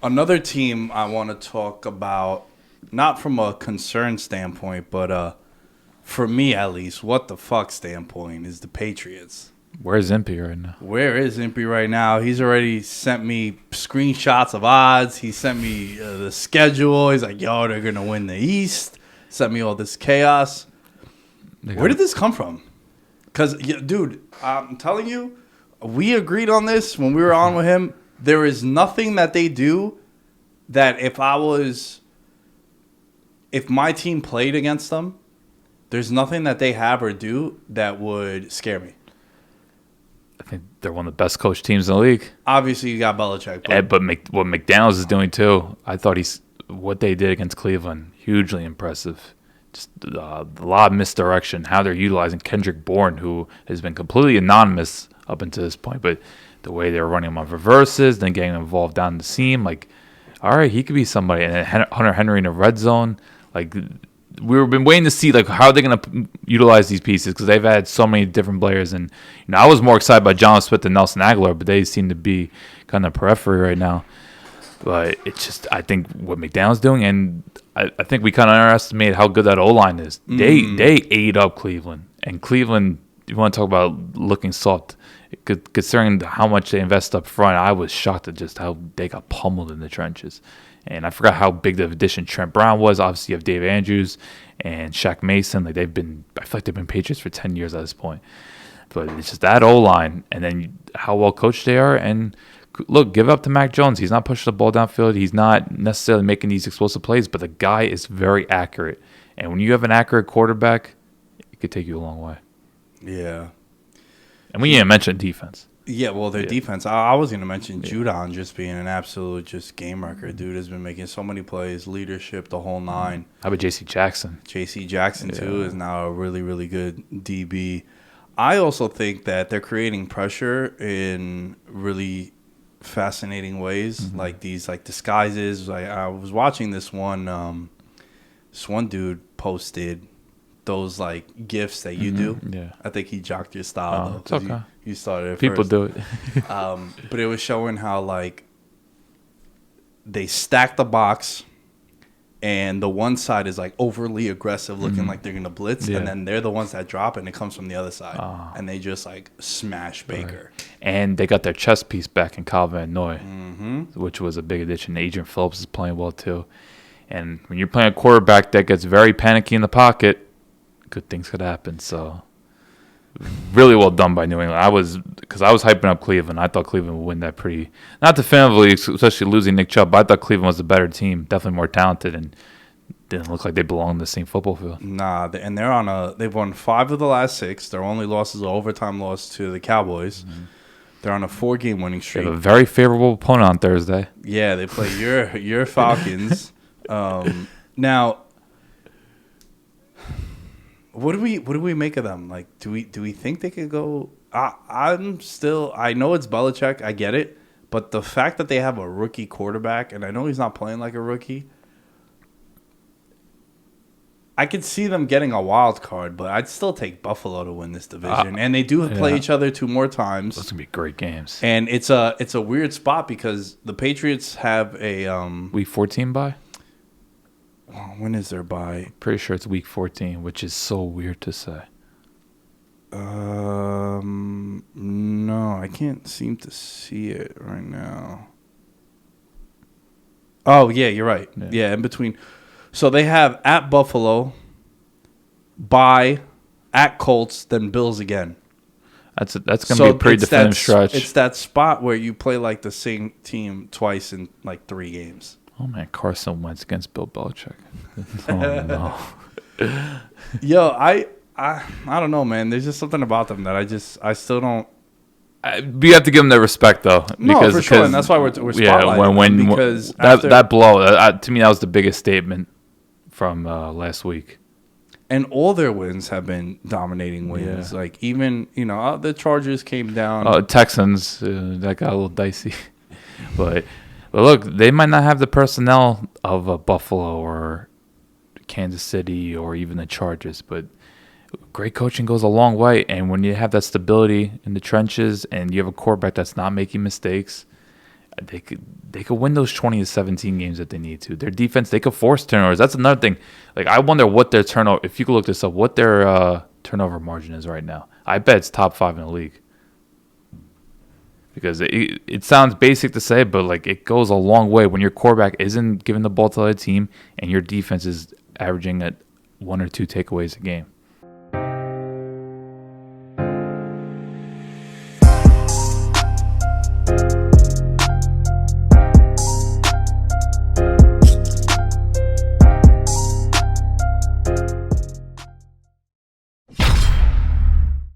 Another team I want to talk about, not from a concern standpoint, but for me at least, what the fuck standpoint is the Patriots. Where's Impey right now? Where is Impey right now? He's already sent me screenshots of odds. He sent me the schedule. He's like, yo, they're going to win the East. Sent me all this chaos. Where did this come from? Because, dude, I'm telling you, we agreed on this when we were on with him. There is nothing that they do that if my team played against them, there's nothing that they have or do that would scare me. I think they're one of the best coached teams in the league. Obviously, you got Belichick. But what McDaniels is doing too, I thought what they did against Cleveland, hugely impressive. Just a lot of misdirection, how they're utilizing Kendrick Bourne, who has been completely anonymous up until this point, but the way they were running him on reverses, then getting involved down the seam, like, all right, he could be somebody. And then Hunter Henry in the red zone, like, we've been waiting to see like how they're going to utilize these pieces because they've had so many different players. And I was more excited by John Smith than Nelson Aguilar, but they seem to be kind of periphery right now. But it's just, I think what McDaniel's doing, and I think we kind of underestimated how good that O-line is. They ate up Cleveland. And Cleveland, you want to talk about looking soft, considering how much they invest up front, I was shocked at just how they got pummeled in the trenches. And I forgot how big the addition Trent Brown was. Obviously, you have Dave Andrews and Shaq Mason. Like I feel like they've been Patriots for 10 years at this point. But it's just that O-line, and then how well coached they are. And look, give up to Mac Jones. He's not pushing the ball downfield. He's not necessarily making these explosive plays, but the guy is very accurate. And when you have an accurate quarterback, it could take you a long way. Yeah. And we didn't mention defense. Yeah, well, their defense. I was going to mention Judon just being an absolute just game wrecker. Dude has been making so many plays, leadership, the whole nine. How about J.C. Jackson? J.C. Jackson, too, is now a really, really good DB. I also think that they're creating pressure in really fascinating ways, like these like disguises. Like I was watching this one dude posted those like gifts that you do. Yeah, I think he jocked your style though. It's okay. You started it People first. do it. But it was showing how like they stack the box, and the one side is like overly aggressive, looking like they're gonna blitz, and then they're the ones that drop, and it comes from the other side, and they just like smash Baker. Right. And they got their chess piece back in Kyle Van Noy, which was a big addition. Adrian Phillips is playing well too. And when you're playing a quarterback that gets very panicky in the pocket, good things could happen. So really well done by New England. Because I was hyping up Cleveland. I thought Cleveland would win that pretty, not definitively, especially losing Nick Chubb, but I thought Cleveland was a better team, definitely more talented, and didn't look like they belonged in the same football field. Nah, and they've won 5 of the last 6. Their only loss is an overtime loss to the Cowboys. They're on a 4-game winning streak. They have a very favorable opponent on Thursday. Yeah, they play your Falcons. Now, what do we make of them? Like, do we think they could go? I know it's Belichick. I get it, but the fact that they have a rookie quarterback, and I know he's not playing like a rookie, I could see them getting a wild card, but I'd still take Buffalo to win this division. And they do play each other 2 more times. Those are gonna be great games. And it's a weird spot because the Patriots have a Week 14 bye? When is their bye? Pretty sure it's Week 14, which is so weird to say. No, I can't seem to see it right now. Oh, yeah, you're right. Yeah, in between. So they have at Buffalo, bye, at Colts, then Bills again. That's going to be a pretty definitive stretch. It's that spot where you play like the same team twice in like 3 games. Oh, man, Carson Wentz against Bill Belichick. Oh, no. Yo, I don't know, man. There's just something about them that I still don't. We have to give them their respect, though. No, for sure, and that's why we're spotlighting them, because that blow, to me, that was the biggest statement from last week. And all their wins have been dominating wins. Yeah. Like, even, the Chargers came down. Texans, that got a little dicey. But look, they might not have the personnel of Buffalo or Kansas City or even the Chargers, but great coaching goes a long way. And when you have that stability in the trenches and you have a quarterback that's not making mistakes, they could win those 20-17 games that they need to. Their defense, they could force turnovers. That's another thing. Like, I wonder what their turnover. If you could look this up, what their turnover margin is right now. I bet it's top 5 in the league. Because it sounds basic to say, but like it goes a long way when your quarterback isn't giving the ball to the other team and your defense is averaging at 1 or 2 takeaways a game.